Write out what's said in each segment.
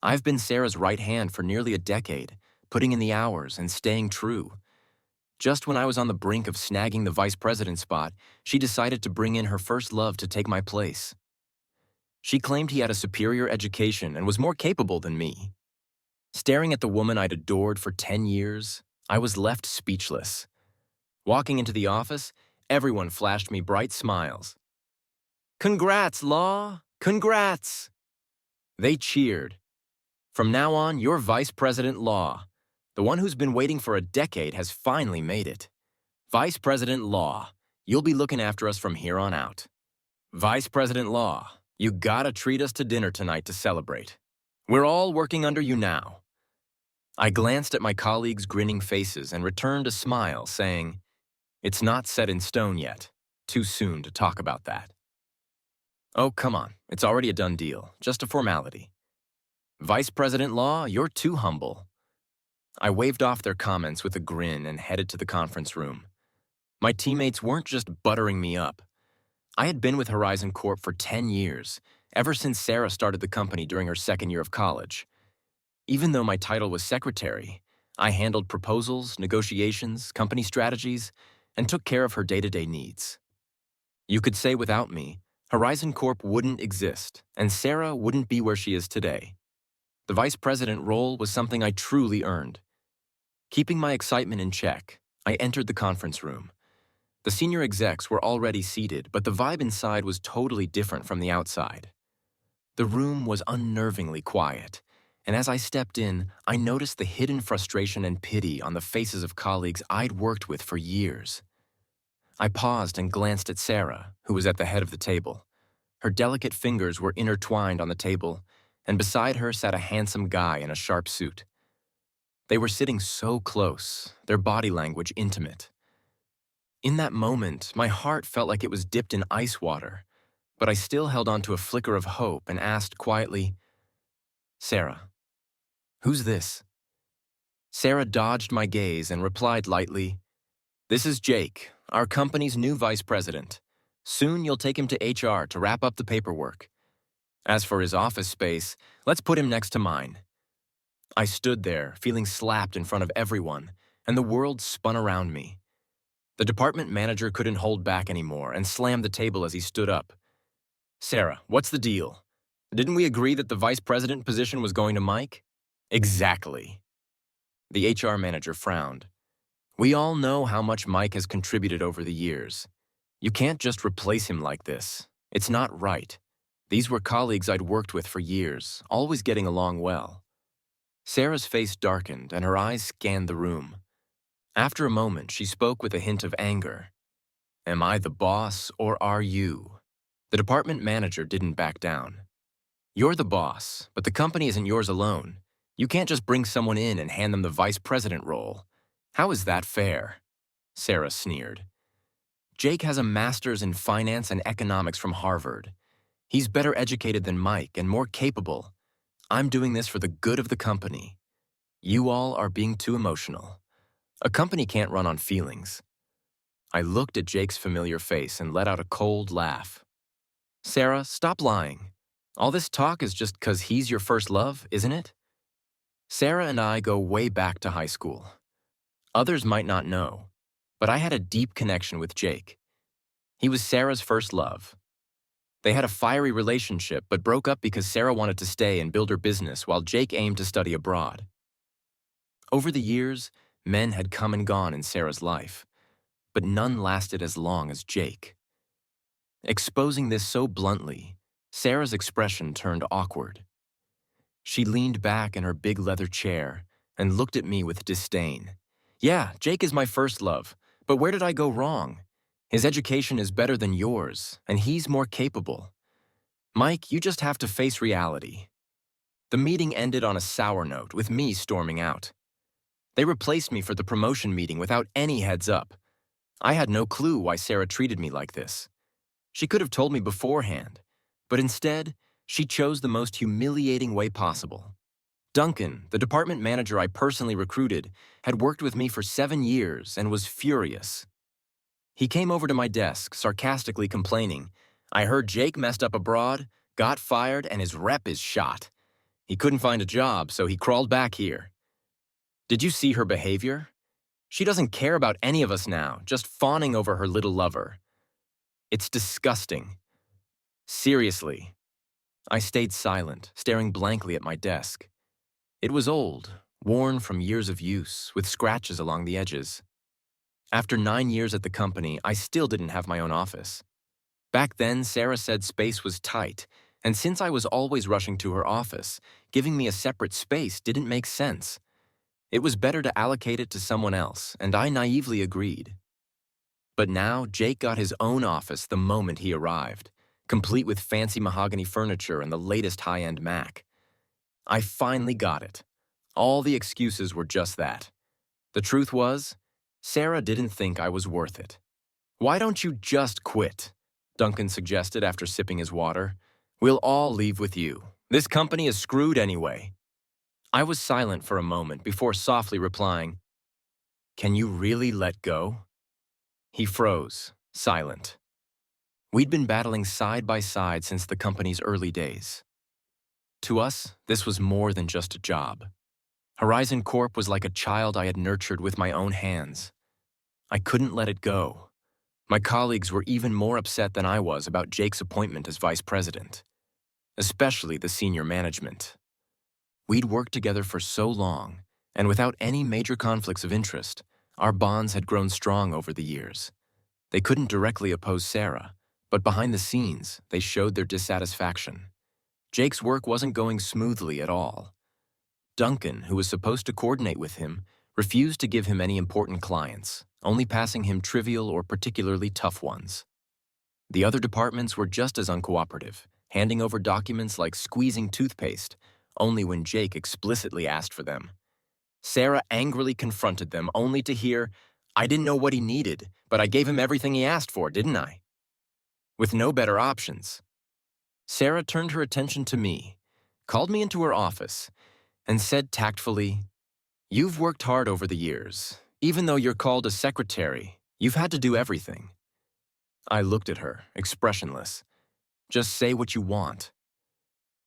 I've been Sarah's right hand for nearly a decade, putting in the hours and staying true. Just when I was on the brink of snagging the vice president spot, she decided to bring in her first love to take my place. She claimed he had a superior education and was more capable than me. Staring at the woman I'd adored for 10 years, I was left speechless. Walking into the office, everyone flashed me bright smiles. "Congrats, Law! Congrats!" They cheered. "From now on, you're Vice President Law. The one who's been waiting for a decade has finally made it. Vice President Law, you'll be looking after us from here on out. Vice President Law, you gotta treat us to dinner tonight to celebrate. We're all working under you now." I glanced at my colleagues' grinning faces and returned a smile, saying, "It's not set in stone yet. Too soon to talk about that." "Oh, come on. It's already a done deal. Just a formality." "Vice President Law, you're too humble." I waved off their comments with a grin and headed to the conference room. My teammates weren't just buttering me up. I had been with Horizon Corp for 10 years, ever since Sarah started the company during her second year of college. Even though my title was secretary, I handled proposals, negotiations, company strategies, and took care of her day-to-day needs. You could say without me, Horizon Corp wouldn't exist, and Sarah wouldn't be where she is today. The vice president role was something I truly earned. Keeping my excitement in check, I entered the conference room. The senior execs were already seated, but the vibe inside was totally different from the outside. The room was unnervingly quiet, and as I stepped in, I noticed the hidden frustration and pity on the faces of colleagues I'd worked with for years. I paused and glanced at Sarah, who was at the head of the table. Her delicate fingers were intertwined on the table, and beside her sat a handsome guy in a sharp suit. They were sitting so close, their body language intimate. In that moment, my heart felt like it was dipped in ice water, but I still held on to a flicker of hope and asked quietly, "Sarah, who's this?" Sarah dodged my gaze and replied lightly, "This is Jake, our company's new vice president. Soon you'll take him to HR to wrap up the paperwork. As for his office space, let's put him next to mine." I stood there, feeling slapped in front of everyone, and the world spun around me. The department manager couldn't hold back anymore and slammed the table as he stood up. "Sarah, what's the deal? Didn't we agree that the vice president position was going to Mike?" "Exactly." The HR manager frowned. "We all know how much Mike has contributed over the years. You can't just replace him like this. It's not right. These were colleagues I'd worked with for years, always getting along well." Sarah's face darkened and her eyes scanned the room. After a moment, she spoke with a hint of anger. "Am I the boss or are you?" The department manager didn't back down. "You're the boss, but the company isn't yours alone. You can't just bring someone in and hand them the vice president role. How is that fair?" Sarah sneered. "Jake has a master's in finance and economics from Harvard. He's better educated than Mike and more capable. I'm doing this for the good of the company. You all are being too emotional. A company can't run on feelings." I looked at Jake's familiar face and let out a cold laugh. "Sarah, stop lying. All this talk is just 'cause he's your first love, isn't it?" Sarah and I go way back to high school. Others might not know, but I had a deep connection with Jake. He was Sarah's first love. They had a fiery relationship but broke up because Sarah wanted to stay and build her business while Jake aimed to study abroad. Over the years, men had come and gone in Sarah's life, but none lasted as long as Jake. Exposing this so bluntly, Sarah's expression turned awkward. She leaned back in her big leather chair and looked at me with disdain. "Yeah, Jake is my first love, but where did I go wrong? His education is better than yours, and he's more capable. Mike, you just have to face reality." The meeting ended on a sour note, with me storming out. They replaced me for the promotion meeting without any heads up. I had no clue why Sarah treated me like this. She could have told me beforehand, but instead, she chose the most humiliating way possible. Duncan, the department manager I personally recruited, had worked with me for 7 years and was furious. He came over to my desk, sarcastically complaining, "I heard Jake messed up abroad, got fired, and his rep is shot. He couldn't find a job, so he crawled back here. Did you see her behavior? She doesn't care about any of us now, just fawning over her little lover. It's disgusting. Seriously. I stayed silent, staring blankly at my desk. It was old, worn from years of use, with scratches along the edges. After 9 years at the company, I still didn't have my own office. Back then, Sarah said space was tight, and since I was always rushing to her office, giving me a separate space didn't make sense. It was better to allocate it to someone else, and I naively agreed. But now, Jake got his own office the moment he arrived, complete with fancy mahogany furniture and the latest high-end Mac. I finally got it. All the excuses were just that. The truth was, Sarah didn't think I was worth it. "Why don't you just quit?" Duncan suggested after sipping his water. "We'll all leave with you. This company is screwed anyway." I was silent for a moment before softly replying, "Can you really let go?" He froze, silent. We'd been battling side by side since the company's early days. To us, this was more than just a job. Horizon Corp was like a child I had nurtured with my own hands. I couldn't let it go. My colleagues were even more upset than I was about Jake's appointment as vice president, especially the senior management. We'd worked together for so long, and without any major conflicts of interest, our bonds had grown strong over the years. They couldn't directly oppose Sarah, but behind the scenes, they showed their dissatisfaction. Jake's work wasn't going smoothly at all. Duncan, who was supposed to coordinate with him, refused to give him any important clients, only passing him trivial or particularly tough ones. The other departments were just as uncooperative, handing over documents like squeezing toothpaste, only when Jake explicitly asked for them. Sarah angrily confronted them, only to hear, "I didn't know what he needed, but I gave him everything he asked for, didn't I?" With no better options. Sarah turned her attention to me, called me into her office, and said tactfully, "You've worked hard over the years. Even though you're called a secretary, you've had to do everything." I looked at her, expressionless. "Just say what you want."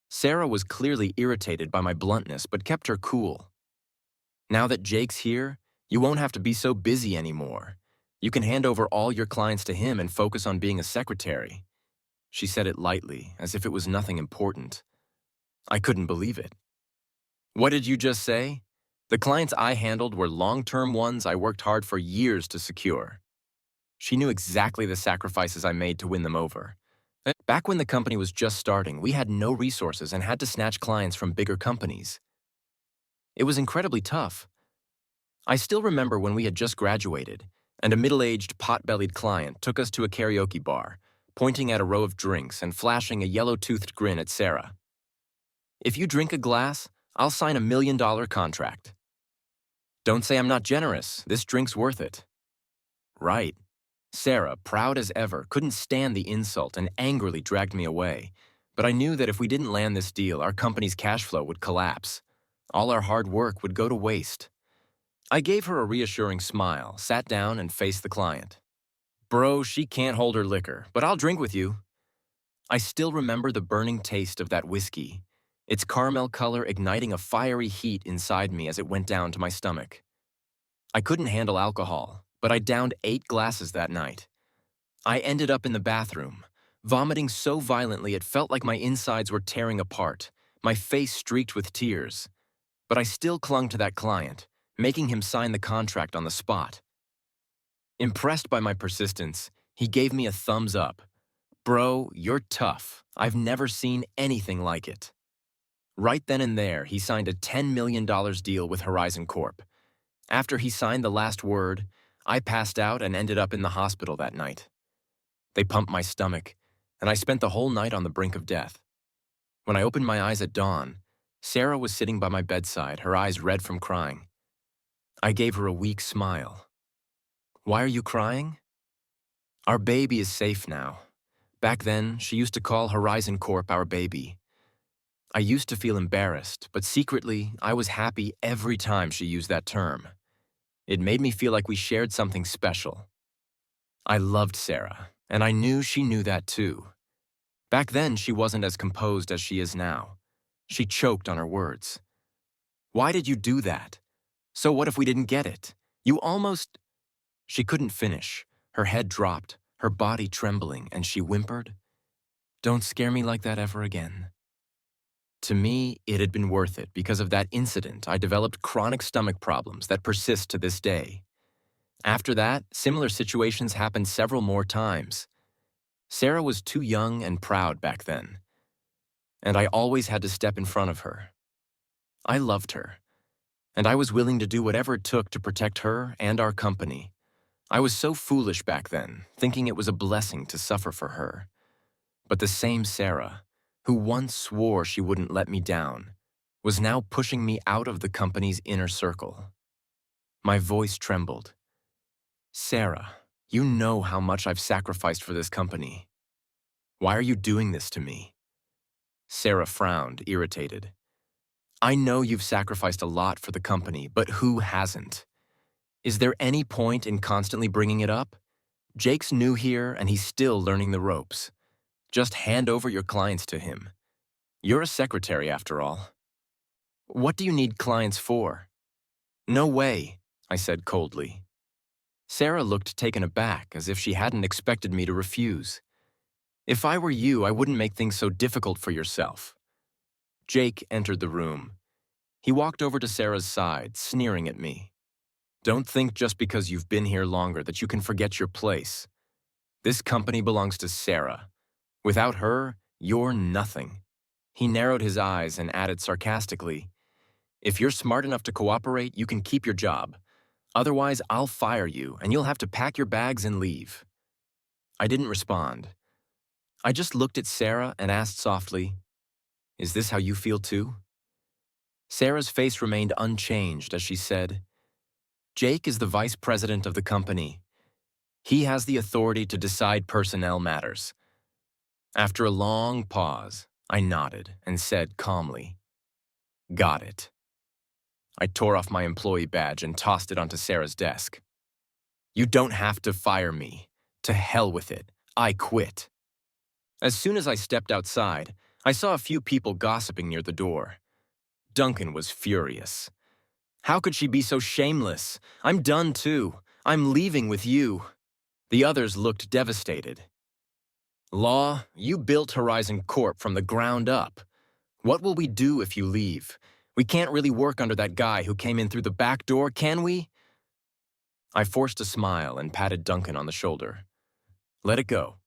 Sarah was clearly irritated by my bluntness, but kept her cool. "Now that Jake's here, you won't have to be so busy anymore. You can hand over all your clients to him and focus on being a secretary." She said it lightly, as if it was nothing important. I couldn't believe it. "What did you just say?" "The clients I handled were long-term ones I worked hard for years to secure." She knew exactly the sacrifices I made to win them over. Back when the company was just starting, we had no resources and had to snatch clients from bigger companies. It was incredibly tough. I still remember when we had just graduated, and a middle-aged, pot-bellied client took us to a karaoke bar, pointing at a row of drinks and flashing a yellow-toothed grin at Sarah. "If you drink a glass, I'll sign $1 million contract." "Don't say I'm not generous. This drink's worth it." Right. Sarah, proud as ever, couldn't stand the insult and angrily dragged me away. But I knew that if we didn't land this deal, our company's cash flow would collapse. All our hard work would go to waste. I gave her a reassuring smile, sat down, and faced the client. "Bro, she can't hold her liquor, but I'll drink with you." I still remember the burning taste of that whiskey, its caramel color igniting a fiery heat inside me as it went down to my stomach. I couldn't handle alcohol, but I downed 8 glasses that night. I ended up in the bathroom, vomiting so violently it felt like my insides were tearing apart, my face streaked with tears. But I still clung to that client, making him sign the contract on the spot. Impressed by my persistence, he gave me a thumbs up. "Bro, you're tough. I've never seen anything like it." Right then and there, he signed a $10 million deal with Horizon Corp. After he signed the last word, I passed out and ended up in the hospital that night. They pumped my stomach, and I spent the whole night on the brink of death. When I opened my eyes at dawn, Sarah was sitting by my bedside, her eyes red from crying. I gave her a weak smile. "Why are you crying?" "Our baby is safe now. Back then, she used to call Horizon Corp our baby. I used to feel embarrassed, but secretly, I was happy every time she used that term. It made me feel like we shared something special. I loved Sarah, and I knew she knew that too. Back then, she wasn't as composed as she is now. She choked on her words. Why did you do that? So what if we didn't get it? You almost... She couldn't finish. Her head dropped, her body trembling, and she whimpered, "Don't scare me like that ever again." To me, it had been worth it because of that incident. I developed chronic stomach problems that persist to this day. After that, similar situations happened several more times. Sarah was too young and proud back then, and I always had to step in front of her. I loved her, and I was willing to do whatever it took to protect her and our company. I was so foolish back then, thinking it was a blessing to suffer for her. But the same Sarah, who once swore she wouldn't let me down, was now pushing me out of the company's inner circle. My voice trembled. "Sarah, you know how much I've sacrificed for this company. Why are you doing this to me?" Sarah frowned, irritated. "I know you've sacrificed a lot for the company, but who hasn't? Is there any point in constantly bringing it up? Jake's new here and he's still learning the ropes. Just hand over your clients to him. You're a secretary after all. What do you need clients for?" "No way," I said coldly. Sarah looked taken aback, as if she hadn't expected me to refuse. "If I were you, I wouldn't make things so difficult for yourself." Jake entered the room. He walked over to Sarah's side, sneering at me. "Don't think just because you've been here longer that you can forget your place. This company belongs to Sarah. Without her, you're nothing." He narrowed his eyes and added sarcastically, "If you're smart enough to cooperate, you can keep your job. Otherwise, I'll fire you, and you'll have to pack your bags and leave." I didn't respond. I just looked at Sarah and asked softly, "Is this how you feel too?" Sarah's face remained unchanged as she said, "Jake is the vice president of the company. He has the authority to decide personnel matters." After a long pause, I nodded and said calmly, "Got it." I tore off my employee badge and tossed it onto Sarah's desk. "You don't have to fire me. To hell with it. I quit." As soon as I stepped outside, I saw a few people gossiping near the door. Duncan was furious. "How could she be so shameless? I'm done too. I'm leaving with you." The others looked devastated. "Law, you built Horizon Corp from the ground up. What will we do if you leave? We can't really work under that guy who came in through the back door, can we?" I forced a smile and patted Duncan on the shoulder. "Let it go.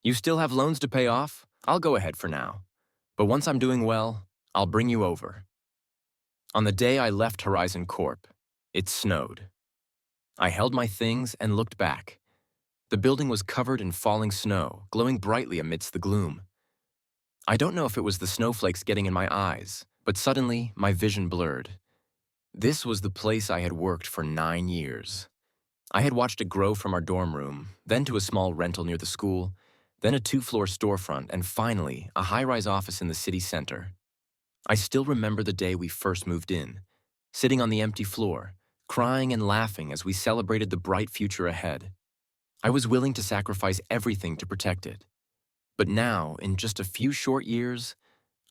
You still have loans to pay off? I'll go ahead for now. But once I'm doing well, I'll bring you over." On the day I left Horizon Corp, it snowed. I held my things and looked back. The building was covered in falling snow, glowing brightly amidst the gloom. I don't know if it was the snowflakes getting in my eyes, but suddenly my vision blurred. This was the place I had worked for 9 years. I had watched it grow from our dorm room, then to a small rental near the school, then a 2-floor storefront, and finally, a high-rise office in the city center. I still remember the day we first moved in, sitting on the empty floor, crying and laughing as we celebrated the bright future ahead. I was willing to sacrifice everything to protect it. But now, in just a few short years,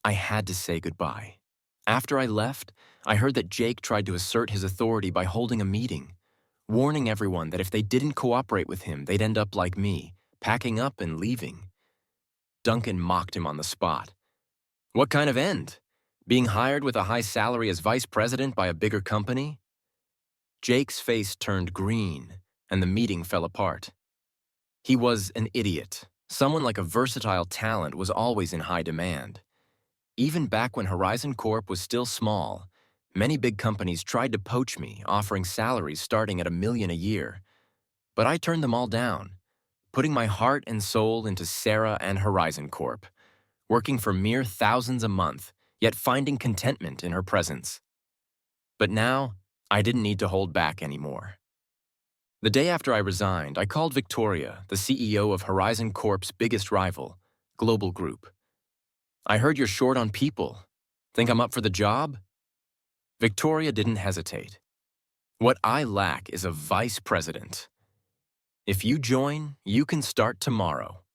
I had to say goodbye. After I left, I heard that Jake tried to assert his authority by holding a meeting, warning everyone that if they didn't cooperate with him, they'd end up like me, packing up and leaving. Duncan mocked him on the spot. "What kind of end? Being hired with a high salary as vice president by a bigger company?" Jake's face turned green, and the meeting fell apart. He was an idiot. Someone like a versatile talent was always in high demand. Even back when Horizon Corp was still small, many big companies tried to poach me, offering salaries starting at $1 million a year. But I turned them all down, putting my heart and soul into Sarah and Horizon Corp, working for mere thousands a month, yet finding contentment in her presence. But now, I didn't need to hold back anymore. The day after I resigned, I called Victoria, the CEO of Horizon Corp's biggest rival, Global Group. "I heard you're short on people. Think I'm up for the job?" Victoria didn't hesitate. "What I lack is a vice president. If you join, you can start tomorrow."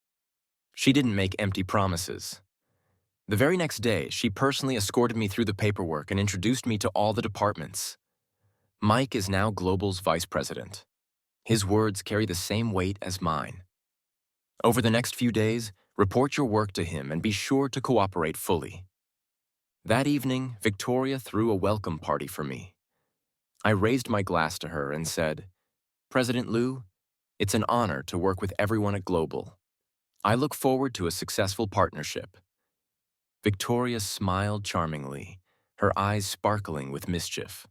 She didn't make empty promises. The very next day, she personally escorted me through the paperwork and introduced me to all the departments. Mike is now Global's vice president. His words carry the same weight as mine. Over the next few days, report your work to him and be sure to cooperate fully. That evening, Victoria threw a welcome party for me. I raised my glass to her and said, "President Liu, it's an honor to work with everyone at Global. I look forward to a successful partnership." Victoria smiled charmingly, her eyes sparkling with mischief.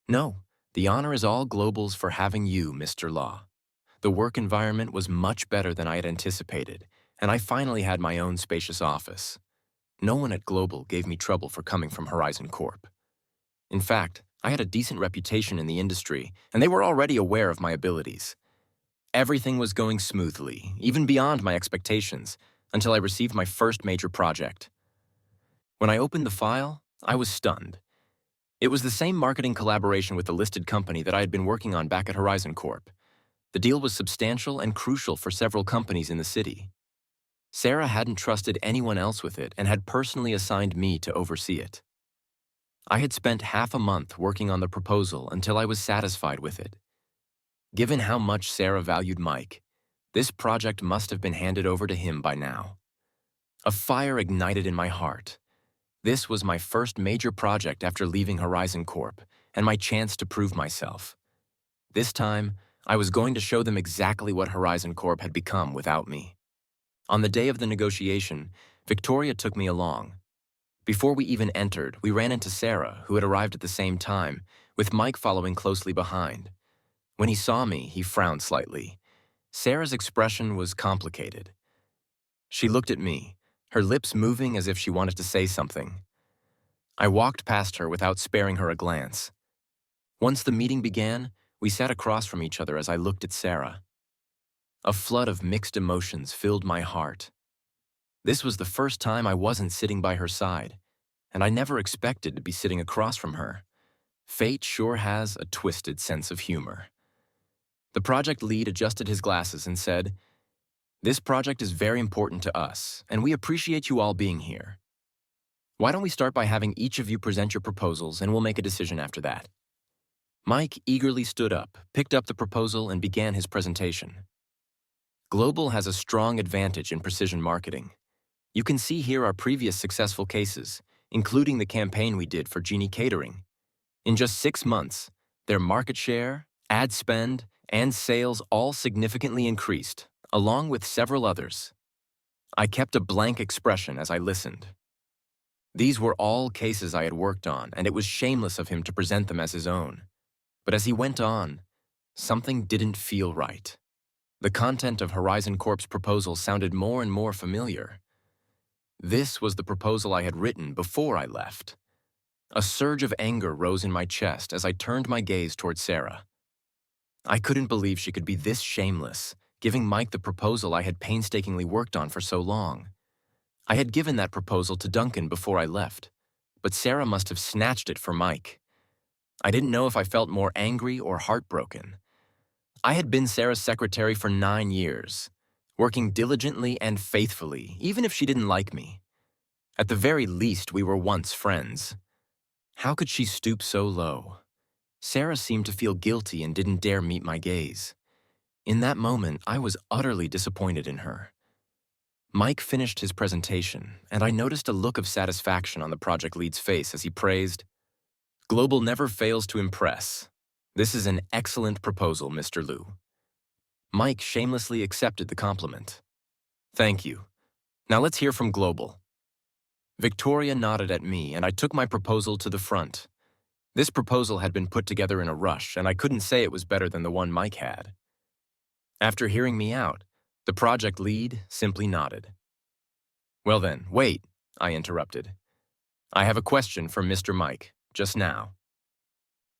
"No, the honor is all Global's for having you, Mr. Law. The work environment was much better than I had anticipated, and I finally had my own spacious office. No one at Global gave me trouble for coming from Horizon Corp. In fact, I had a decent reputation in the industry, and they were already aware of my abilities. Everything was going smoothly, even beyond my expectations, until I received my first major project. When I opened the file, I was stunned. It was the same marketing collaboration with the listed company that I had been working on back at Horizon Corp. The deal was substantial and crucial for several companies in the city. Sarah hadn't trusted anyone else with it and had personally assigned me to oversee it. I had spent half a month working on the proposal until I was satisfied with it. Given how much Sarah valued Mike, this project must have been handed over to him by now. A fire ignited in my heart. This was my first major project after leaving Horizon Corp, and my chance to prove myself. This time, I was going to show them exactly what Horizon Corp had become without me. On the day of the negotiation, Victoria took me along. Before we even entered, we ran into Sarah, who had arrived at the same time, with Mike following closely behind. When he saw me, he frowned slightly. Sarah's expression was complicated. She looked at me, her lips moving as if she wanted to say something. I walked past her without sparing her a glance. Once the meeting began, we sat across from each other as I looked at Sarah. A flood of mixed emotions filled my heart. This was the first time I wasn't sitting by her side, and I never expected to be sitting across from her. Fate sure has a twisted sense of humor. The project lead adjusted his glasses and said, "This project is very important to us, and we appreciate you all being here. Why don't we start by having each of you present your proposals, and we'll make a decision after that." Mike eagerly stood up, picked up the proposal, and began his presentation. Global has a strong advantage in precision marketing. You can see here our previous successful cases, including the campaign we did for Genie Catering. In just 6 months, their market share, ad spend, and sales all significantly increased, along with several others. I kept a blank expression as I listened. These were all cases I had worked on, and it was shameless of him to present them as his own. But as he went on, something didn't feel right. The content of Horizon Corp's proposal sounded more and more familiar. This was the proposal I had written before I left. A surge of anger rose in my chest as I turned my gaze toward Sarah. I couldn't believe she could be this shameless, giving Mike the proposal I had painstakingly worked on for so long. I had given that proposal to Duncan before I left, but Sarah must have snatched it for Mike. I didn't know if I felt more angry or heartbroken. I had been Sarah's secretary for 9 years, working diligently and faithfully, even if she didn't like me. At the very least, we were once friends. How could she stoop so low? Sarah seemed to feel guilty and didn't dare meet my gaze. In that moment, I was utterly disappointed in her. Mike finished his presentation, and I noticed a look of satisfaction on the project lead's face as he praised, "Global never fails to impress. This is an excellent proposal, Mr. Liu." Mike shamelessly accepted the compliment. "Thank you. Now let's hear from Global." Victoria nodded at me, and I took my proposal to the front. This proposal had been put together in a rush, and I couldn't say it was better than the one Mike had. After hearing me out, the project lead simply nodded. "Well then, wait," I interrupted. "I have a question for Mr. Mike, just now.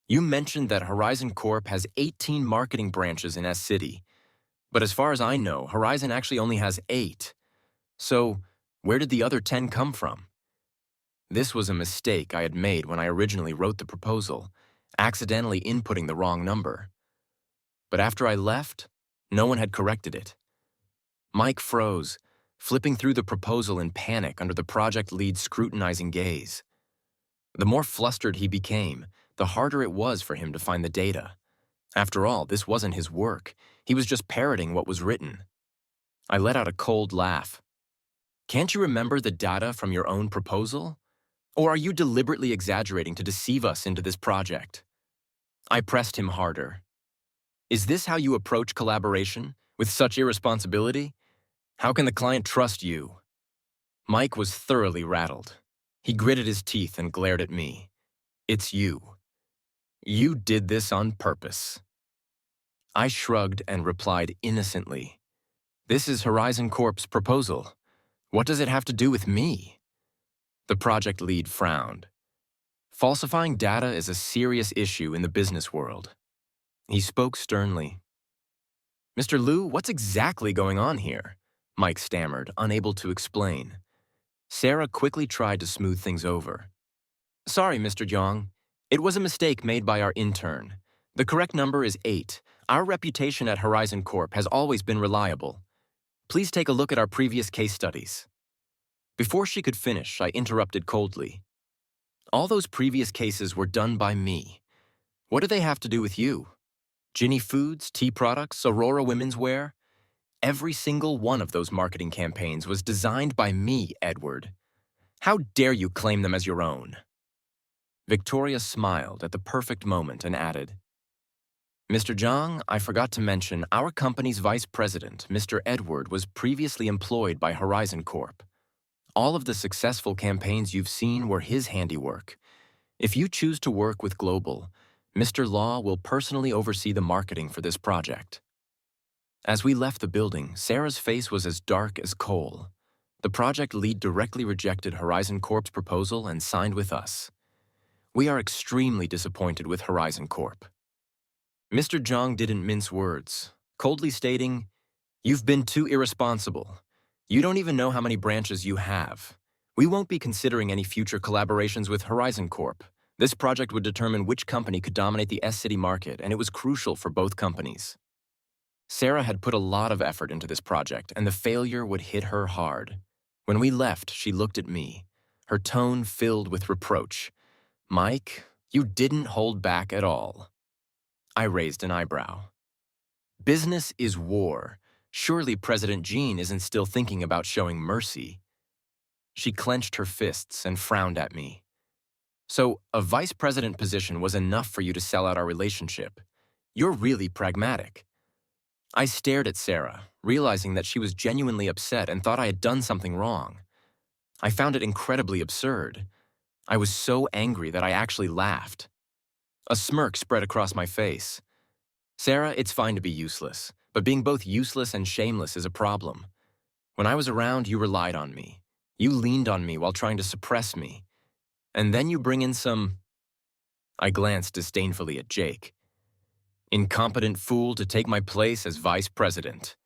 You mentioned that Horizon Corp has 18 marketing branches in S-City, but as far as I know, Horizon actually only has 8. So, where did the other 10 come from?" This was a mistake I had made when I originally wrote the proposal, accidentally inputting the wrong number. But after I left, no one had corrected it. Mike froze, flipping through the proposal in panic under the project lead's scrutinizing gaze. The more flustered he became, the harder it was for him to find the data. After all, this wasn't his work. He was just parroting what was written. I let out a cold laugh. Can't you remember the data from your own proposal? Or are you deliberately exaggerating to deceive us into this project? I pressed him harder. Is this how you approach collaboration? With such irresponsibility? How can the client trust you? Mike was thoroughly rattled. He gritted his teeth and glared at me. It's you. You did this on purpose. I shrugged and replied innocently. This is Horizon Corp's proposal. What does it have to do with me? The project lead frowned. Falsifying data is a serious issue in the business world. He spoke sternly. Mr. Liu, what's exactly going on here? Mike stammered, unable to explain. Sarah quickly tried to smooth things over. Sorry, Mr. Jiang. It was a mistake made by our intern. The correct number is 8. Our reputation at Horizon Corp has always been reliable. Please take a look at our previous case studies. Before she could finish, I interrupted coldly. All those previous cases were done by me. What do they have to do with you? Ginny Foods, Tea Products, Aurora Women's Wear? Every single one of those marketing campaigns was designed by me, Edward. How dare you claim them as your own? Victoria smiled at the perfect moment and added, Mr. Zhang, I forgot to mention our company's vice president, Mr. Edward, was previously employed by Horizon Corp. All of the successful campaigns you've seen were his handiwork. If you choose to work with Global, Mr. Law will personally oversee the marketing for this project. As we left the building, Sarah's face was as dark as coal. The project lead directly rejected Horizon Corp's proposal and signed with us. We are extremely disappointed with Horizon Corp. Mr. Zhang didn't mince words, coldly stating, You've been too irresponsible. You don't even know how many branches you have. We won't be considering any future collaborations with Horizon Corp. This project would determine which company could dominate the S-City market, and it was crucial for both companies. Sarah had put a lot of effort into this project, and the failure would hit her hard. When we left, she looked at me, her tone filled with reproach. Mike, you didn't hold back at all. I raised an eyebrow. Business is war. Surely President Jean isn't still thinking about showing mercy. She clenched her fists and frowned at me. So, a vice president position was enough for you to sell out our relationship. You're really pragmatic. I stared at Sarah, realizing that she was genuinely upset and thought I had done something wrong. I found it incredibly absurd. I was so angry that I actually laughed. A smirk spread across my face. Sarah, it's fine to be useless, but being both useless and shameless is a problem. When I was around, you relied on me. You leaned on me while trying to suppress me. And then you bring in some... I glanced disdainfully at Jake. Incompetent fool to take my place as vice president.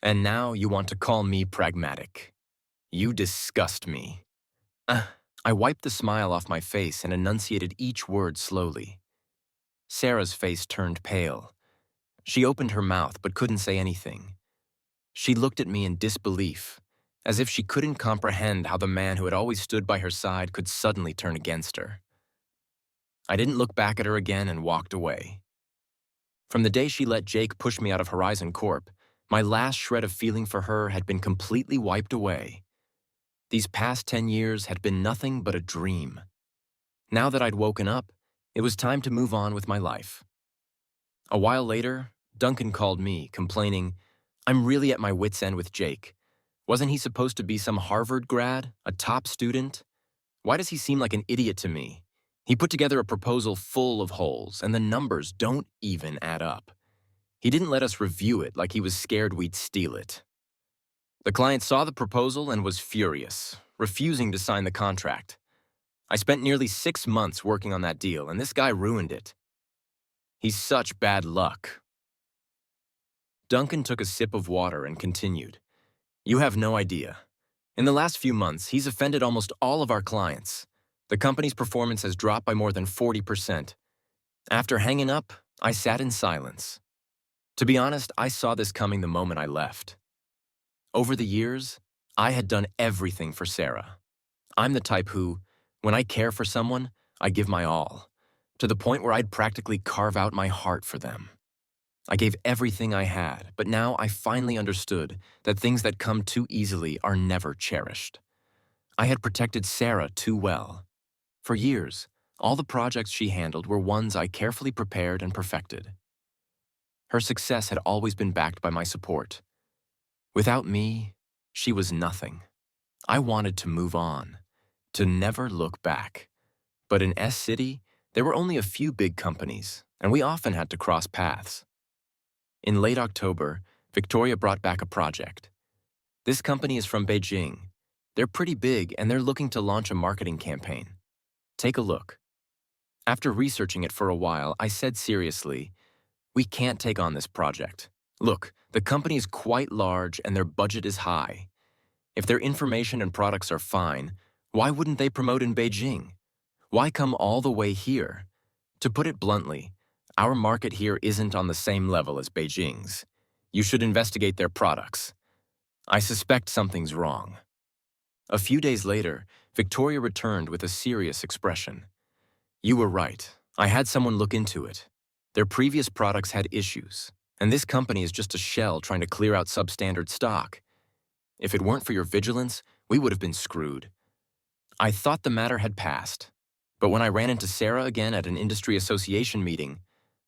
And now you want to call me pragmatic. You disgust me. I wiped the smile off my face and enunciated each word slowly. Sarah's face turned pale. She opened her mouth but couldn't say anything. She looked at me in disbelief, as if she couldn't comprehend how the man who had always stood by her side could suddenly turn against her. I didn't look back at her again and walked away. From the day she let Jake push me out of Horizon Corp, my last shred of feeling for her had been completely wiped away. These past 10 years had been nothing but a dream. Now that I'd woken up, it was time to move on with my life. A while later, Duncan called me, complaining, I'm really at my wit's end with Jake. Wasn't he supposed to be some Harvard grad, a top student? Why does he seem like an idiot to me? He put together a proposal full of holes, and the numbers don't even add up. He didn't let us review it like he was scared we'd steal it. The client saw the proposal and was furious, refusing to sign the contract. I spent nearly 6 months working on that deal, and this guy ruined it. He's such bad luck. Duncan took a sip of water and continued. You have no idea. In the last few months, he's offended almost all of our clients. The company's performance has dropped by more than 40%. After hanging up, I sat in silence. To be honest, I saw this coming the moment I left. Over the years, I had done everything for Sarah. I'm the type who, when I care for someone, I give my all, to the point where I'd practically carve out my heart for them. I gave everything I had, but now I finally understood that things that come too easily are never cherished. I had protected Sarah too well. For years, all the projects she handled were ones I carefully prepared and perfected. Her success had always been backed by my support. Without me, she was nothing. I wanted to move on, to never look back. But in S City, there were only a few big companies, and we often had to cross paths. In late October, Victoria brought back a project. This company is from Beijing. They're pretty big, and they're looking to launch a marketing campaign. Take a look. After researching it for a while, I said seriously, "We can't take on this project. Look, the company is quite large and their budget is high. If their information and products are fine, why wouldn't they promote in Beijing? Why come all the way here? To put it bluntly, our market here isn't on the same level as Beijing's. You should investigate their products. I suspect something's wrong." A few days later, Victoria returned with a serious expression. "You were right. I had someone look into it. Their previous products had issues, and this company is just a shell trying to clear out substandard stock. If it weren't for your vigilance, we would have been screwed." I thought the matter had passed, but when I ran into Sarah again at an industry association meeting,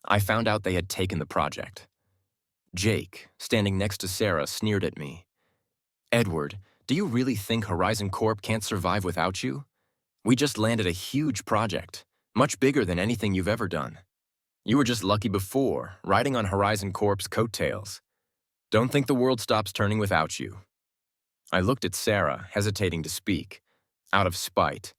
I found out they had taken the project. Jake, standing next to Sarah, sneered at me. "Edward, do you really think Horizon Corp can't survive without you? We just landed a huge project, much bigger than anything you've ever done. You were just lucky before, riding on Horizon Corp's coattails. Don't think the world stops turning without you." I looked at Sarah, hesitating to speak, out of spite.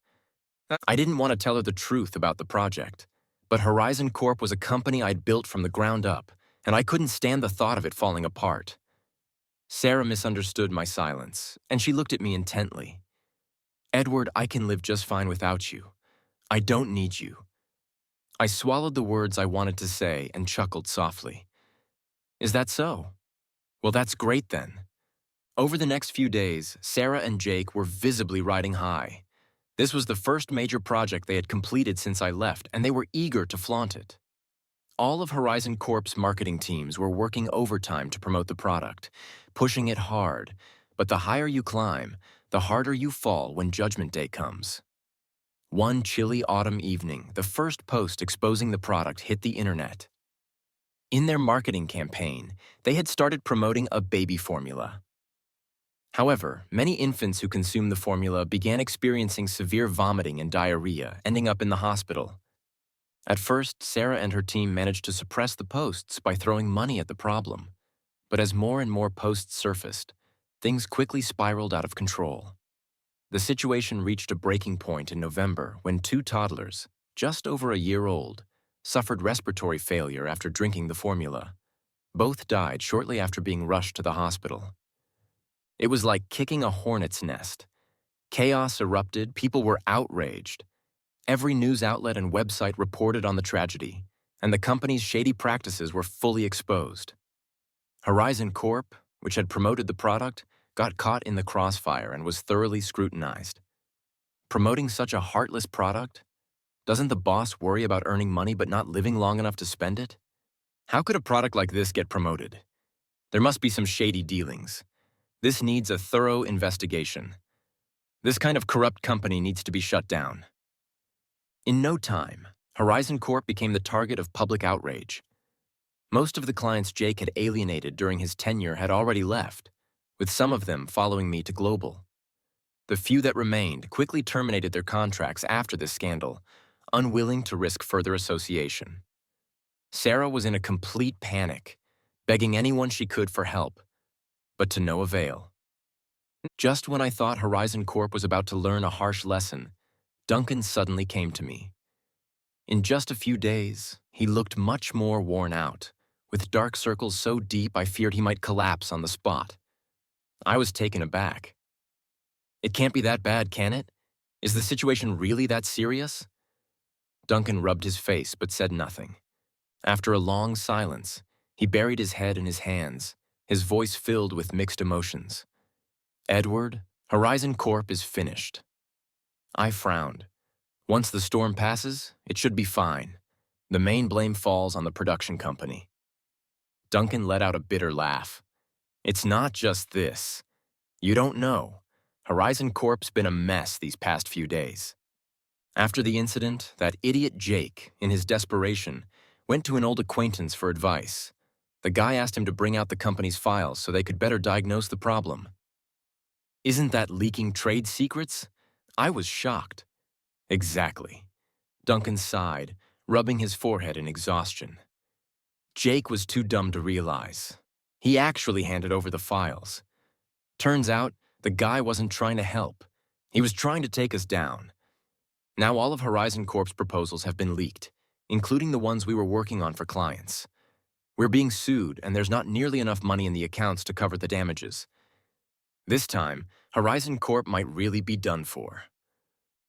I didn't want to tell her the truth about the project, but Horizon Corp was a company I'd built from the ground up, and I couldn't stand the thought of it falling apart. Sarah misunderstood my silence, and she looked at me intently. "Edward, I can live just fine without you. I don't need you." I swallowed the words I wanted to say and chuckled softly. "Is that so? Well, that's great then." Over the next few days, Sarah and Jake were visibly riding high. This was the first major project they had completed since I left, and they were eager to flaunt it. All of Horizon Corp's marketing teams were working overtime to promote the product, pushing it hard, but the higher you climb, the harder you fall when Judgment Day comes. One chilly autumn evening, the first post exposing the product hit the internet. In their marketing campaign, they had started promoting a baby formula. However, many infants who consumed the formula began experiencing severe vomiting and diarrhea, ending up in the hospital. At first, Sarah and her team managed to suppress the posts by throwing money at the problem. But as more and more posts surfaced, things quickly spiraled out of control. The situation reached a breaking point in November when 2 toddlers, just over a year old, suffered respiratory failure after drinking the formula. Both died shortly after being rushed to the hospital. It was like kicking a hornet's nest. Chaos erupted, people were outraged. Every news outlet and website reported on the tragedy, and the company's shady practices were fully exposed. Horizon Corp, which had promoted the product, got caught in the crossfire and was thoroughly scrutinized. Promoting such a heartless product? Doesn't the boss worry about earning money but not living long enough to spend it? How could a product like this get promoted? There must be some shady dealings. This needs a thorough investigation. This kind of corrupt company needs to be shut down. In no time, Horizon Corp became the target of public outrage. Most of the clients Jake had alienated during his tenure had already left, with some of them following me to Global. The few that remained quickly terminated their contracts after this scandal, unwilling to risk further association. Sarah was in a complete panic, begging anyone she could for help, but to no avail. Just when I thought Horizon Corp was about to learn a harsh lesson, Duncan suddenly came to me. In just a few days, he looked much more worn out, with dark circles so deep I feared he might collapse on the spot. I was taken aback. "It can't be that bad, can it? Is the situation really that serious?" Duncan rubbed his face but said nothing. After a long silence, he buried his head in his hands, his voice filled with mixed emotions. Edward, Horizon Corp is finished. I frowned. Once the storm passes, it should be fine. The main blame falls on the production company. Duncan let out a bitter laugh. It's not just this. You don't know. Horizon Corp's been a mess these past few days. After the incident, that idiot Jake, in his desperation, went to an old acquaintance for advice. The guy asked him to bring out the company's files so they could better diagnose the problem. Isn't that leaking trade secrets? I was shocked. Exactly. Duncan sighed, rubbing his forehead in exhaustion. Jake was too dumb to realize. He actually handed over the files. Turns out, the guy wasn't trying to help. He was trying to take us down. Now all of Horizon Corp's proposals have been leaked, including the ones we were working on for clients. We're being sued, and there's not nearly enough money in the accounts to cover the damages. This time, Horizon Corp might really be done for.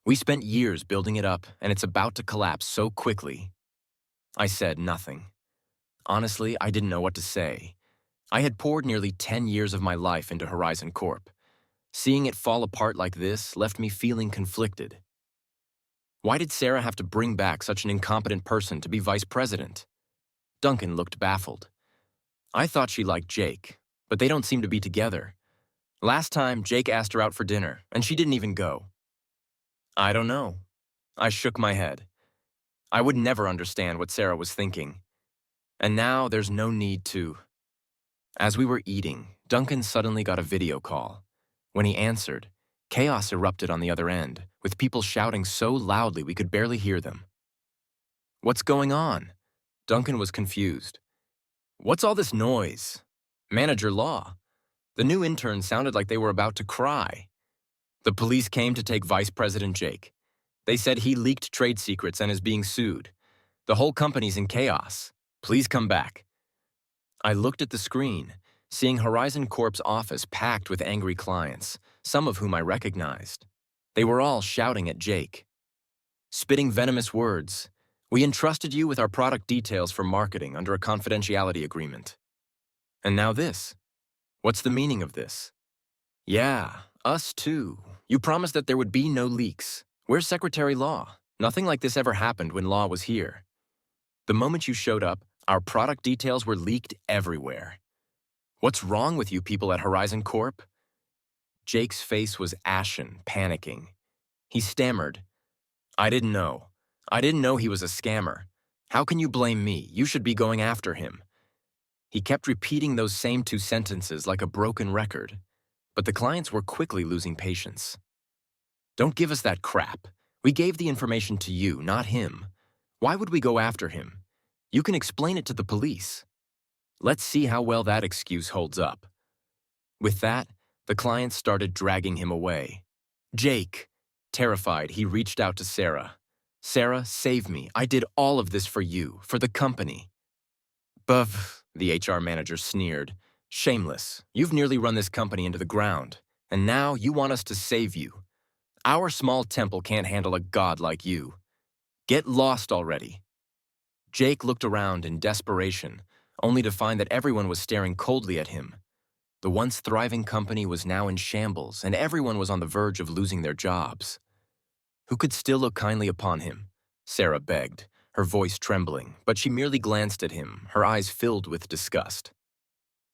We spent years building it up, and it's about to collapse so quickly. I said nothing. Honestly, I didn't know what to say. I had poured nearly 10 years of my life into Horizon Corp. Seeing it fall apart like this left me feeling conflicted. Why did Sarah have to bring back such an incompetent person to be vice president? Duncan looked baffled. I thought she liked Jake, but they don't seem to be together. Last time, Jake asked her out for dinner, and she didn't even go. I don't know. I shook my head. I would never understand what Sarah was thinking. And now there's no need to. As we were eating, Duncan suddenly got a video call. When he answered, chaos erupted on the other end, with people shouting so loudly we could barely hear them. What's going on? Duncan was confused. What's all this noise? Manager Law. The new intern sounded like they were about to cry. The police came to take Vice President Jake. They said he leaked trade secrets and is being sued. The whole company's in chaos. Please come back. I looked at the screen, seeing Horizon Corp's office packed with angry clients, some of whom I recognized. They were all shouting at Jake, spitting venomous words. We entrusted you with our product details for marketing under a confidentiality agreement. And now this. What's the meaning of this? Yeah, us too. You promised that there would be no leaks. Where's Secretary Law? Nothing like this ever happened when Law was here. The moment you showed up, our product details were leaked everywhere. What's wrong with you people at Horizon Corp? Jake's face was ashen, panicking. He stammered. I didn't know. I didn't know he was a scammer. How can you blame me? You should be going after him. He kept repeating those same two sentences like a broken record, but the clients were quickly losing patience. Don't give us that crap. We gave the information to you, not him. Why would we go after him? You can explain it to the police. Let's see how well that excuse holds up. With that, the clients started dragging him away. Jake. Terrified, he reached out to Sarah. Sarah, save me. I did all of this for you, for the company. Buff, the HR manager sneered. Shameless. You've nearly run this company into the ground, and now you want us to save you. Our small temple can't handle a god like you. Get lost already. Jake looked around in desperation, only to find that everyone was staring coldly at him. The once thriving company was now in shambles, and everyone was on the verge of losing their jobs. Who could still look kindly upon him? Sarah begged, her voice trembling, but she merely glanced at him, her eyes filled with disgust.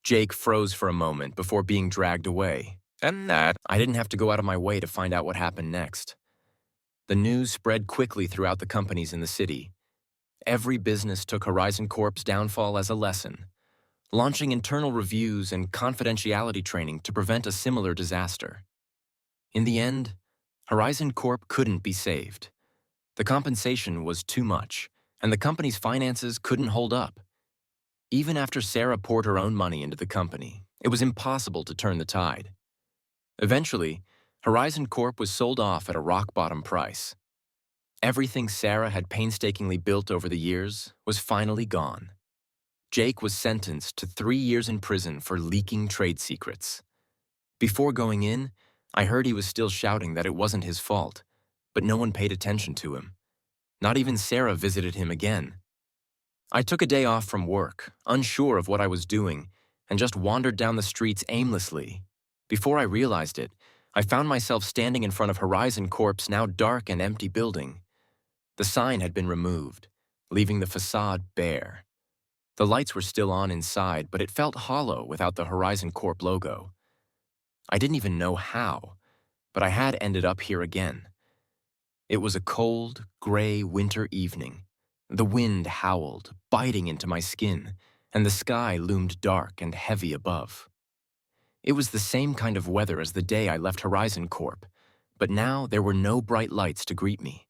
Jake froze for a moment before being dragged away, and that I didn't have to go out of my way to find out what happened next. The news spread quickly throughout the companies in the city. Every business took Horizon Corp's downfall as a lesson, launching internal reviews and confidentiality training to prevent a similar disaster. In the end, Horizon Corp couldn't be saved. The compensation was too much, and the company's finances couldn't hold up. Even after Sarah poured her own money into the company, it was impossible to turn the tide. Eventually, Horizon Corp was sold off at a rock-bottom price. Everything Sarah had painstakingly built over the years was finally gone. Jake was sentenced to 3 years in prison for leaking trade secrets. Before going in, I heard he was still shouting that it wasn't his fault, but no one paid attention to him. Not even Sarah visited him again. I took a day off from work, unsure of what I was doing, and just wandered down the streets aimlessly, Before I realized it, I found myself standing in front of Horizon Corp's now dark and empty building. The sign had been removed, leaving the facade bare. The lights were still on inside, but it felt hollow without the Horizon Corp logo. I didn't even know how, but I had ended up here again. It was a cold, gray winter evening. The wind howled, biting into my skin, and the sky loomed dark and heavy above. It was the same kind of weather as the day I left Horizon Corp, but now there were no bright lights to greet me.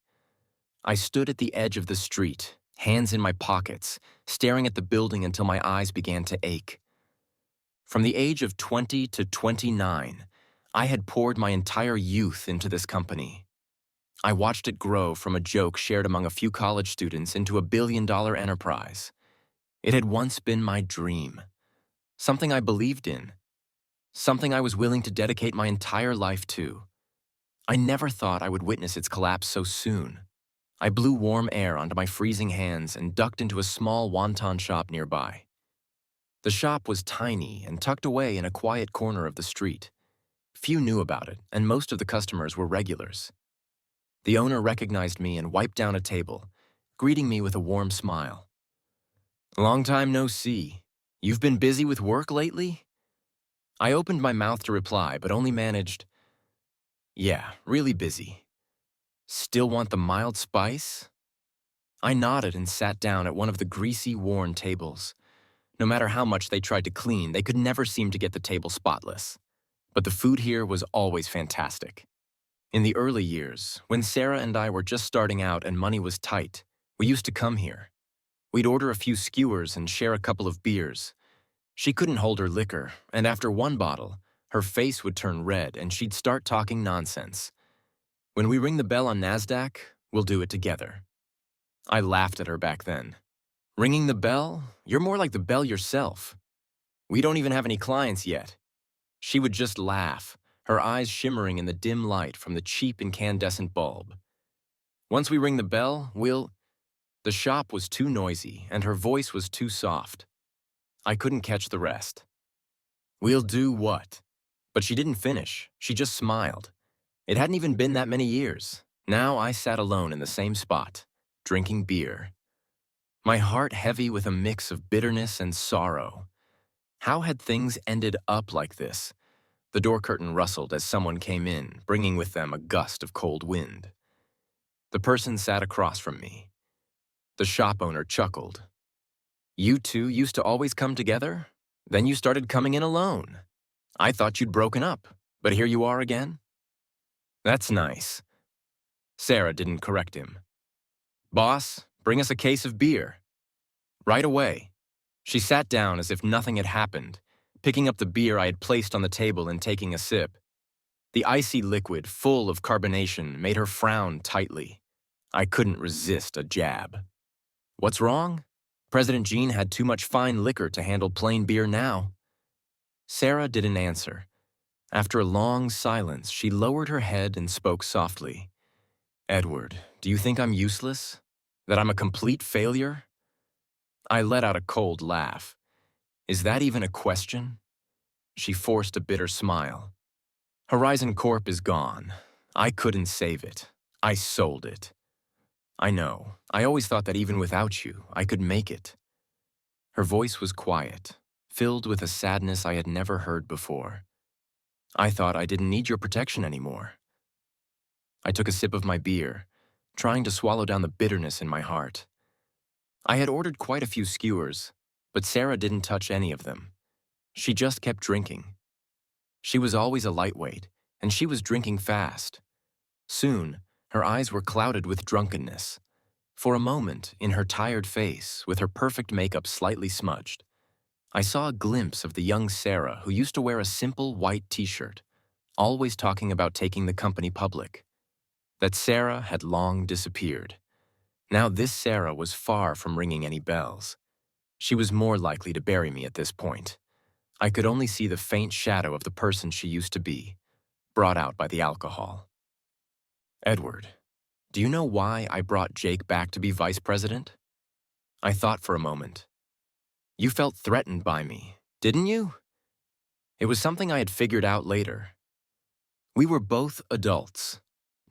I stood at the edge of the street, hands in my pockets, staring at the building until my eyes began to ache. From the age of 20 to 29, I had poured my entire youth into this company. I watched it grow from a joke shared among a few college students into a billion-dollar enterprise. It had once been my dream, something I believed in, something I was willing to dedicate my entire life to. I never thought I would witness its collapse so soon. I blew warm air onto my freezing hands and ducked into a small wonton shop nearby. The shop was tiny and tucked away in a quiet corner of the street. Few knew about it, and most of the customers were regulars. The owner recognized me and wiped down a table, greeting me with a warm smile. "Long time no see. You've been busy with work lately?" I opened my mouth to reply, but only managed, "Yeah, really busy. Still want the mild spice?" I nodded and sat down at one of the greasy, worn tables. No matter how much they tried to clean, they could never seem to get the table spotless. But the food here was always fantastic. In the early years, when Sarah and I were just starting out and money was tight, we used to come here. We'd order a few skewers and share a couple of beers. She couldn't hold her liquor, and after one bottle, her face would turn red and she'd start talking nonsense. "When we ring the bell on NASDAQ, we'll do it together." I laughed at her back then. "Ringing the bell? You're more like the bell yourself. We don't even have any clients yet." She would just laugh, her eyes shimmering in the dim light from the cheap incandescent bulb. "Once we ring the bell, we'll—" The shop was too noisy, and her voice was too soft. I couldn't catch the rest. "We'll do what?" But she didn't finish. She just smiled. It hadn't even been that many years. Now I sat alone in the same spot, drinking beer. My heart heavy with a mix of bitterness and sorrow. How had things ended up like this? The door curtain rustled as someone came in, bringing with them a gust of cold wind. The person sat across from me. The shop owner chuckled. "You two used to always come together? Then you started coming in alone. I thought you'd broken up, but here you are again?" "That's nice." Sarah didn't correct him. "Boss, bring us a case of beer." "Right away." She sat down as if nothing had happened, picking up the beer I had placed on the table and taking a sip. The icy liquid, full of carbonation, made her frown tightly. I couldn't resist a jab. "What's wrong? President Jean had too much fine liquor to handle plain beer now." Sarah didn't answer. After a long silence, she lowered her head and spoke softly. "Edward, do you think I'm useless? That I'm a complete failure?" I let out a cold laugh. "Is that even a question?" She forced a bitter smile. "Horizon Corp is gone. I couldn't save it. I sold it. I know. I always thought that even without you, I could make it." Her voice was quiet, filled with a sadness I had never heard before. "I thought I didn't need your protection anymore." I took a sip of my beer, trying to swallow down the bitterness in my heart. I had ordered quite a few skewers, but Sarah didn't touch any of them. She just kept drinking. She was always a lightweight, and she was drinking fast. Soon, her eyes were clouded with drunkenness. For a moment, in her tired face, with her perfect makeup slightly smudged, I saw a glimpse of the young Sarah who used to wear a simple white t-shirt, always talking about taking the company public. That Sarah had long disappeared. Now this Sarah was far from ringing any bells. She was more likely to bury me at this point. I could only see the faint shadow of the person she used to be, brought out by the alcohol. "Edward, do you know why I brought Jake back to be vice president?" I thought for a moment. "You felt threatened by me, didn't you?" It was something I had figured out later. We were both adults.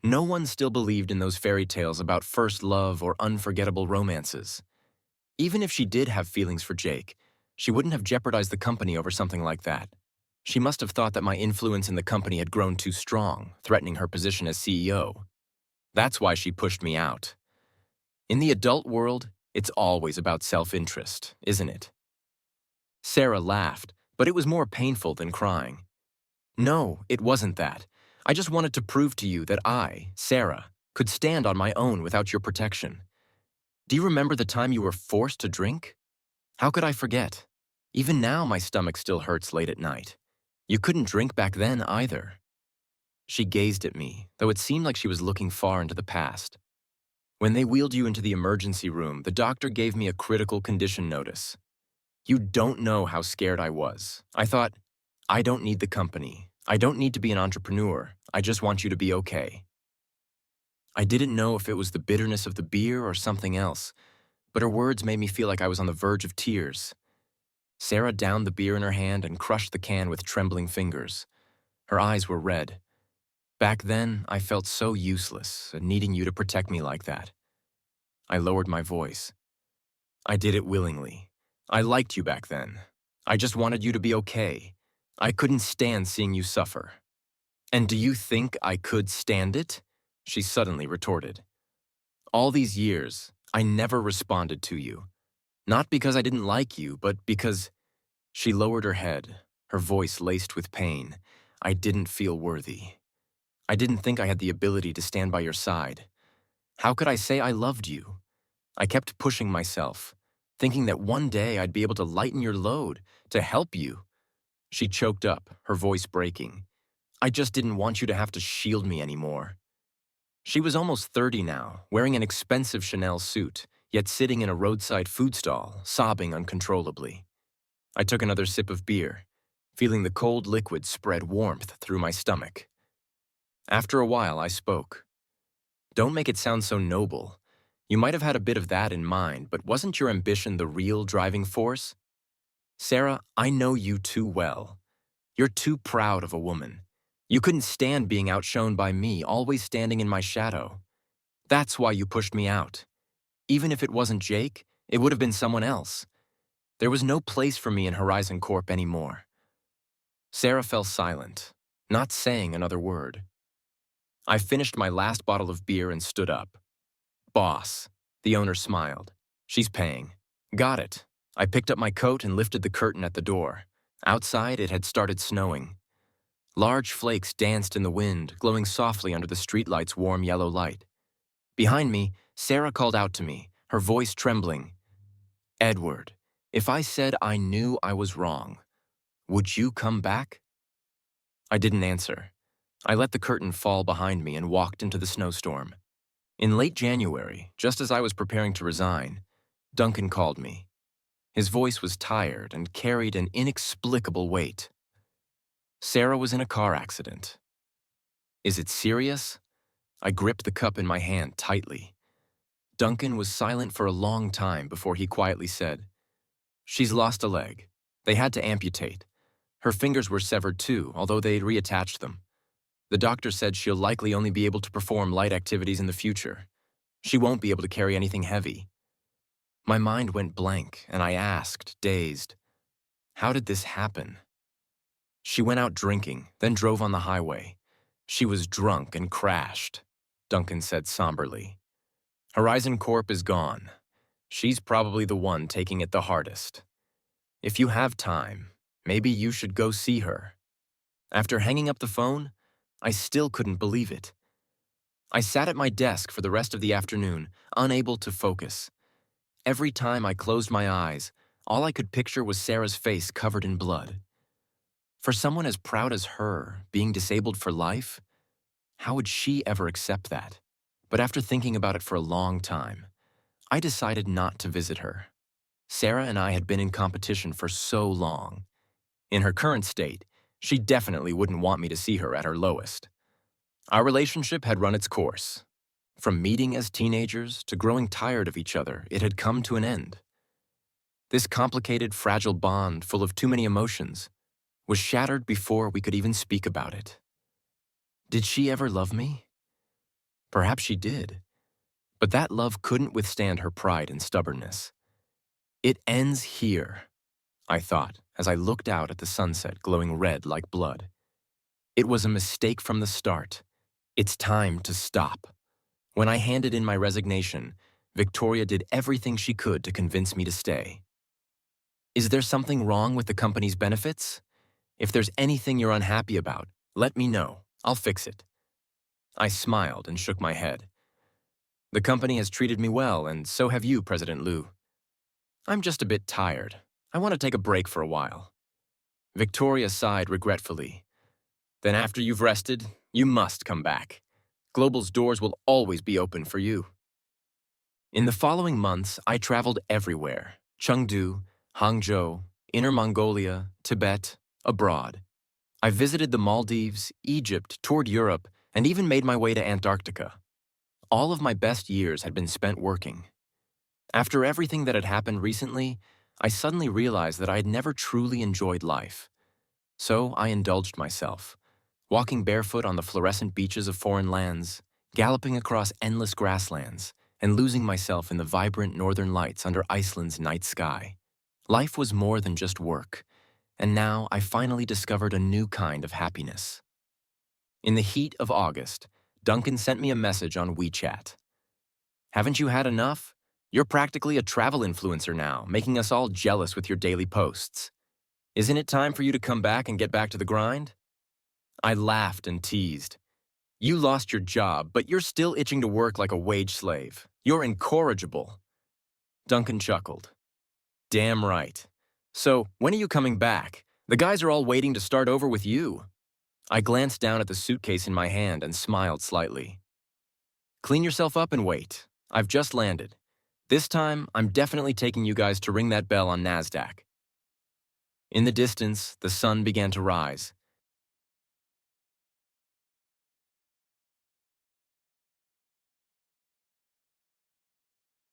No one still believed in those fairy tales about first love or unforgettable romances. Even if she did have feelings for Jake, she wouldn't have jeopardized the company over something like that. She must have thought that my influence in the company had grown too strong, threatening her position as CEO. That's why she pushed me out. In the adult world, it's always about self-interest, isn't it? Sarah laughed, but it was more painful than crying. No, it wasn't that. I just wanted to prove to you that I, Sarah, could stand on my own without your protection. Do you remember the time you were forced to drink? How could I forget? Even now, my stomach still hurts late at night. You couldn't drink back then either. She gazed at me, though it seemed like she was looking far into the past. When they wheeled you into the emergency room, the doctor gave me a critical condition notice. You don't know how scared I was. I thought, I don't need the company. I don't need to be an entrepreneur. I just want you to be okay. I didn't know if it was the bitterness of the beer or something else, but her words made me feel like I was on the verge of tears. Sarah downed the beer in her hand and crushed the can with trembling fingers. Her eyes were red. Back then, I felt so useless and needing you to protect me like that. I lowered my voice. I did it willingly. I liked you back then. I just wanted you to be okay. I couldn't stand seeing you suffer. And do you think I could stand it? She suddenly retorted. All these years, I never responded to you. Not because I didn't like you, but because... She lowered her head, her voice laced with pain. I didn't feel worthy. I didn't think I had the ability to stand by your side. How could I say I loved you? I kept pushing myself, thinking that one day I'd be able to lighten your load, to help you. She choked up, her voice breaking. I just didn't want you to have to shield me anymore. She was almost 30 now, wearing an expensive Chanel suit, yet sitting in a roadside food stall, sobbing uncontrollably. I took another sip of beer, feeling the cold liquid spread warmth through my stomach. After a while, I spoke. Don't make it sound so noble. You might have had a bit of that in mind, but wasn't your ambition the real driving force? Sarah, I know you too well. You're too proud of a woman. You couldn't stand being outshone by me, always standing in my shadow. That's why you pushed me out. Even if it wasn't Jake, it would have been someone else. There was no place for me in Horizon Corp anymore. Sarah fell silent, not saying another word. I finished my last bottle of beer and stood up. Boss, the owner smiled. She's paying. Got it. I picked up my coat and lifted the curtain at the door. Outside, it had started snowing. Large flakes danced in the wind, glowing softly under the streetlight's warm yellow light. Behind me, Sarah called out to me, her voice trembling. Edward, if I said I knew I was wrong, would you come back? I didn't answer. I let the curtain fall behind me and walked into the snowstorm. In late January, just as I was preparing to resign, Duncan called me. His voice was tired and carried an inexplicable weight. Sarah was in a car accident. Is it serious? I gripped the cup in my hand tightly. Duncan was silent for a long time before he quietly said, She's lost a leg. They had to amputate. Her fingers were severed too, although they'd reattached them. The doctor said she'll likely only be able to perform light activities in the future. She won't be able to carry anything heavy. My mind went blank, and I asked, dazed, how did this happen? She went out drinking, then drove on the highway. She was drunk and crashed, Duncan said somberly. Horizon Corp is gone. She's probably the one taking it the hardest. If you have time, maybe you should go see her. After hanging up the phone, I still couldn't believe it. I sat at my desk for the rest of the afternoon, unable to focus. Every time I closed my eyes, all I could picture was Sarah's face covered in blood. For someone as proud as her, being disabled for life, how would she ever accept that? But after thinking about it for a long time, I decided not to visit her. Sarah and I had been in competition for so long. In her current state, she definitely wouldn't want me to see her at her lowest. Our relationship had run its course. From meeting as teenagers to growing tired of each other, it had come to an end. This complicated, fragile bond, full of too many emotions, was shattered before we could even speak about it. Did she ever love me? Perhaps she did, but that love couldn't withstand her pride and stubbornness. It ends here, I thought as I looked out at the sunset glowing red like blood. It was a mistake from the start. It's time to stop. When I handed in my resignation, Victoria did everything she could to convince me to stay. Is there something wrong with the company's benefits? If there's anything you're unhappy about, let me know. I'll fix it. I smiled and shook my head. The company has treated me well, and so have you, President Liu. I'm just a bit tired. I want to take a break for a while. Victoria sighed regretfully. Then after you've rested, you must come back. Global's doors will always be open for you. In the following months, I traveled everywhere: Chengdu, Hangzhou, Inner Mongolia, Tibet, abroad. I visited the Maldives, Egypt, toured Europe, and even made my way to Antarctica. All of my best years had been spent working. After everything that had happened recently, I suddenly realized that I had never truly enjoyed life. So I indulged myself, walking barefoot on the fluorescent beaches of foreign lands, galloping across endless grasslands, and losing myself in the vibrant northern lights under Iceland's night sky. Life was more than just work, and now I finally discovered a new kind of happiness. In the heat of August, Duncan sent me a message on WeChat. Haven't you had enough? You're practically a travel influencer now, making us all jealous with your daily posts. Isn't it time for you to come back and get back to the grind? I laughed and teased. You lost your job, but you're still itching to work like a wage slave. You're incorrigible. Duncan chuckled. Damn right. So, when are you coming back? The guys are all waiting to start over with you. I glanced down at the suitcase in my hand and smiled slightly. Clean yourself up and wait. I've just landed. This time, I'm definitely taking you guys to ring that bell on NASDAQ. In the distance, the sun began to rise,